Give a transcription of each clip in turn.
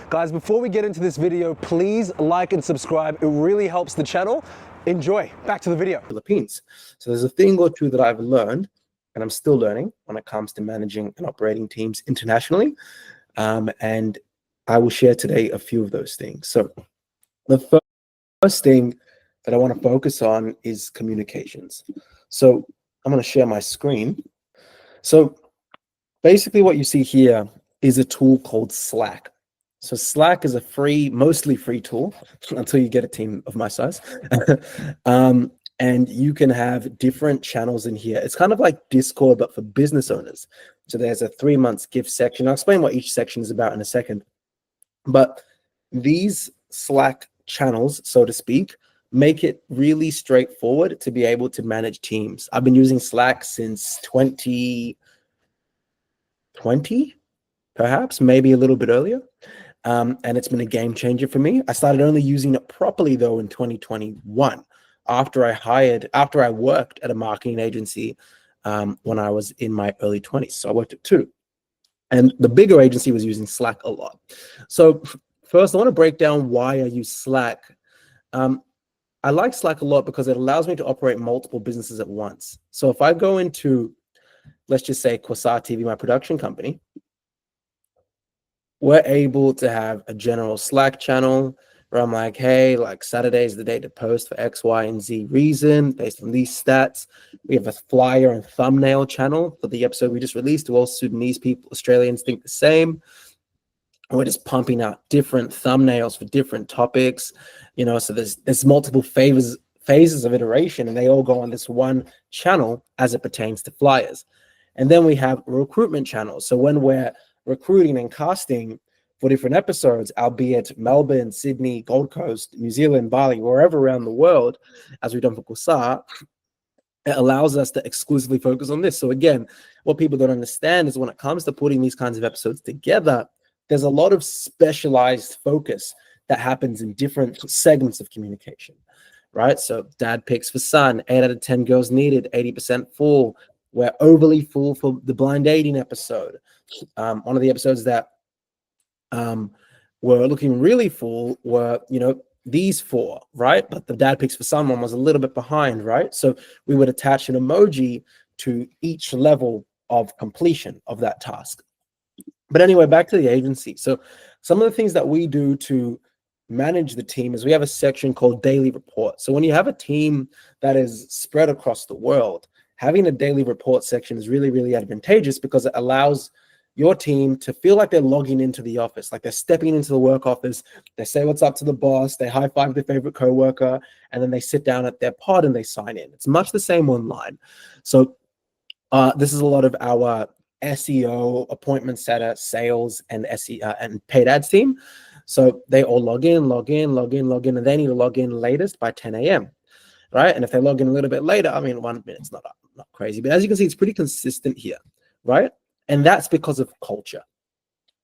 Guys, before we get into this video, please like and subscribe. It really helps the channel. Enjoy. Back to the video. Philippines. So there's a thing or two that I've learned, and I'm still learning when it comes to managing and operating teams internationally. And I will share today a few of those things. So the first thing that I want to focus on is communications. So I'm going to share my screen. So basically what you see here is a tool called Slack. So Slack is a mostly free tool until you get a team of my size. And you can have different channels in here. It's kind of like Discord, but for business owners. So there's a 3-month gift section. I'll explain what each section is about in a second. But these Slack channels, so to speak, make it really straightforward to be able to manage teams. I've been using Slack since 2020, perhaps, maybe a little bit earlier. And it's been a game changer for me. I started only using it properly though in 2021 after I worked at a marketing agency when I was in my early 20s. So I worked at 2. And the bigger agency was using Slack a lot. So first, I want to break down why I use Slack. I like Slack a lot because it allows me to operate multiple businesses at once. So if I go into, let's just say, Quasar TV, my production company, we're able to have a general Slack channel where I'm like, hey, like Saturday is the day to post for X, Y, and Z reason based on these stats. We have a flyer and thumbnail channel for the episode we just released. All Sudanese people, Australians think the same. And we're just pumping out different thumbnails for different topics, so there's multiple phases of iteration, and they all go on this one channel as it pertains to flyers. And then we have recruitment channels. So when we're recruiting and casting for different episodes, albeit Melbourne, Sydney, Gold Coast, New Zealand, Bali, wherever around the world, as we've done for Quasar, it allows us to exclusively focus on this. So again, what people don't understand is when it comes to putting these kinds of episodes together, there's a lot of specialized focus that happens in different segments of communication, right? So dad picks for son, 8 out of 10 girls needed, 80% full. We're overly full for the blind dating episode. One of the episodes that were looking really full were, these 4, right? But the dad picks for someone was a little bit behind, right? So we would attach an emoji to each level of completion of that task. But anyway, back to the agency. So some of the things that we do to manage the team is we have a section called daily report. So when you have a team that is spread across the world, having a daily report section is really, really advantageous because it allows your team to feel like they're logging into the office, like they're stepping into the work office. They say what's up to the boss, they high five their favorite coworker, and then they sit down at their pod and they sign in. It's much the same online. So this is a lot of our SEO, appointment setter, sales, and SEO and paid ads team. So they all log in, and they need to log in latest by 10 a.m. right? And if they log in a little bit later, 1 minute's not crazy, but as you can see, it's pretty consistent here, right? And that's because of culture.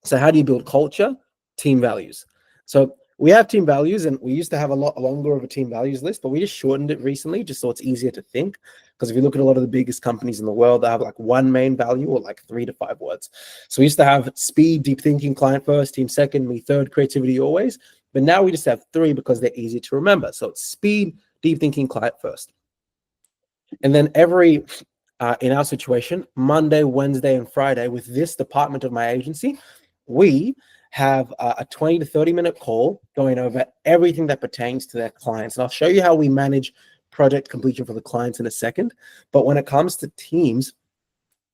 So how do you build culture? Team values. So we have team values, and we used to have a lot longer of a team values list, but we just shortened it recently just so it's easier to think. Because if you look at a lot of the biggest companies in the world, they have like one main value or like 3 to 5 words. So we used to have speed, deep thinking, client first, team second, me third, creativity always. But now we just have 3 because they're easy to remember. So it's speed, deep thinking, client first. And then in our situation, Monday, Wednesday, and Friday with this department of my agency, we have a 20 to 30 minute call going over everything that pertains to their clients. And I'll show you how we manage project completion for the clients in a second. But when it comes to teams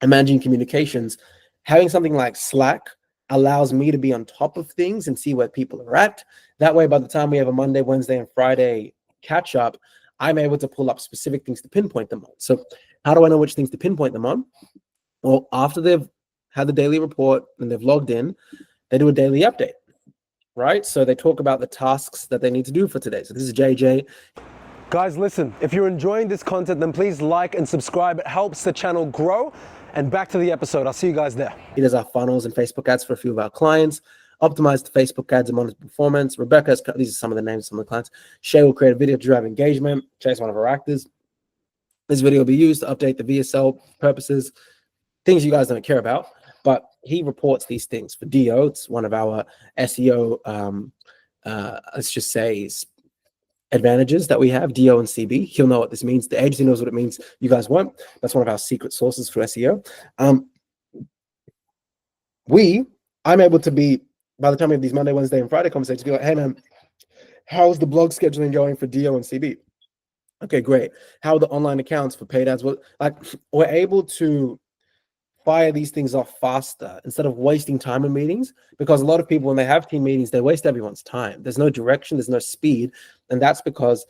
and managing communications, having something like Slack allows me to be on top of things and see where people are at. That way, by the time we have a Monday, Wednesday, and Friday catch up, I'm able to pull up specific things to pinpoint them on. So how do I know which things to pinpoint them on? Well, after they've had the daily report and they've logged in, they do a daily update, right? So they talk about the tasks that they need to do for today. So this is JJ. Guys, listen, if you're enjoying this content, then please like and subscribe. It helps the channel grow. And back to the episode. I'll see you guys there. He does our funnels and Facebook ads for a few of our clients. Optimized Facebook ads and monitor performance. Rebecca, these are some of the names of some of the clients. Shay will create a video to drive engagement. Shay's one of our actors. This video will be used to update the VSL purposes, things you guys don't care about. But he reports these things for DO. It's one of our SEO, let's just say, advantages that we have, DO and CB. He'll know what this means. The agency knows what it means. You guys won't. That's one of our secret sources for SEO. I'm able to be, by the time we have these Monday, Wednesday, and Friday conversations, be like, hey man, how's the blog scheduling going for DO and CB? Okay, great. How are the online accounts for paid ads? Well, like, we're able to fire these things off faster instead of wasting time in meetings, because a lot of people, when they have team meetings, they waste everyone's time. There's no direction, there's no speed, and that's because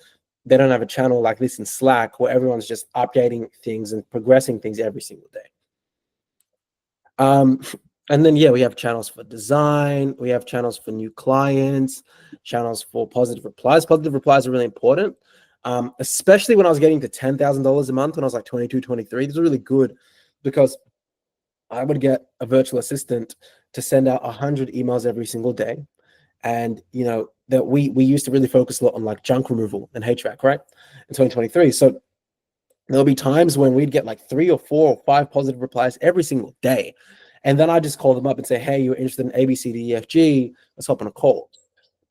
they don't have a channel like this in Slack where everyone's just updating things and progressing things every single day. And then, yeah, we have channels for design, we have channels for new clients, channels for positive replies. Positive replies are really important, especially when I was getting to $10,000 a month when I was like 22, 23. These are really good because I would get a virtual assistant to send out 100 emails every single day. And, you know, that we used to really focus a lot on like junk removal and HVAC, right? In 2023. So there'll be times when we'd get like 3 or 4 or 5 positive replies every single day. And then I just call them up and say, hey, you're interested in A, B, C, D, E, F, G, let's hop on a call.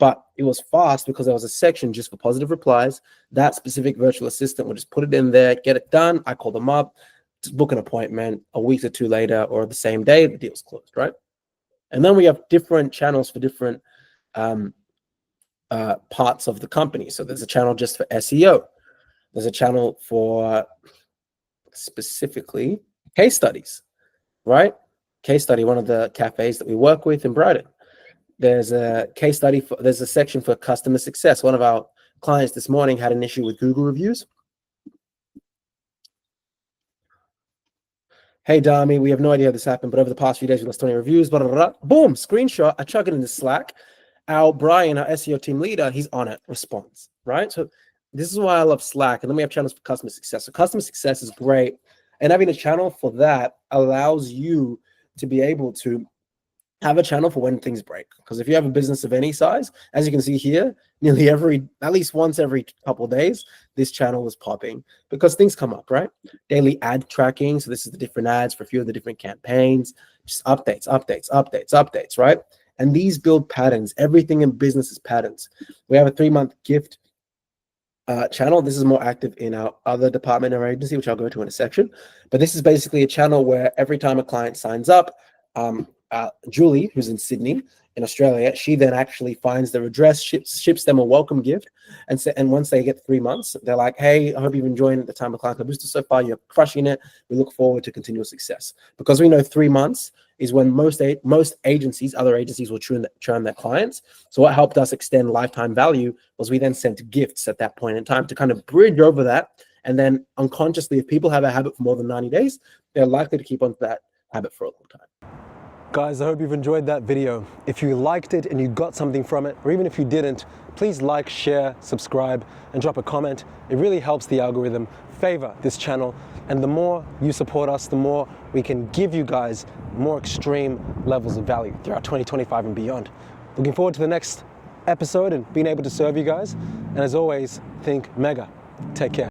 But it was fast because there was a section just for positive replies. That specific virtual assistant would just put it in there, get it done. I call them up, just book an appointment. A week or 2 later or the same day, the deal's closed, right? And then we have different channels for different parts of the company. So there's a channel just for SEO. There's a channel for specifically case studies, right? Case study, one of the cafes that we work with in Brighton. There's a case study, there's a section for customer success. One of our clients this morning had an issue with Google reviews. Hey, Dami, we have no idea how this happened, but over the past few days, we lost 20 reviews, blah, blah, blah. Boom, screenshot, I chuck it into Slack. Our Brian, our SEO team leader, he's on it, responds, right? So this is why I love Slack. And then we have channels for customer success. So customer success is great. And having a channel for that allows you to be able to have a channel for when things break. Because if you have a business of any size, as you can see here, nearly at least once every couple of days, this channel is popping because things come up, right? Daily ad tracking. So this is the different ads for a few of the different campaigns, just updates, right? And these build patterns. Everything in business is patterns. We have a 3-month gift channel. This is more active in our other department or agency, which I'll go to in a section. But this is basically a channel where every time a client signs up, Julie, who's in Sydney in Australia, she then actually finds their address, ships them a welcome gift, and once they get 3 months, they're like, hey, I hope you've enjoyed the time of Client Booster so far. You're crushing it. We look forward to continual success. Because we know 3 months is when most agencies, other agencies will churn their clients. So what helped us extend lifetime value was we then sent gifts at that point in time to kind of bridge over that. And then unconsciously, if people have a habit for more than 90 days, they're likely to keep on to that habit for a long time. Guys, I hope you've enjoyed that video. If you liked it and you got something from it, or even if you didn't, please like, share, subscribe, and drop a comment. It really helps the algorithm favor this channel. And the more you support us, the more we can give you guys more extreme levels of value throughout 2025 and beyond. Looking forward to the next episode and being able to serve you guys. And as always, think mega. Take care.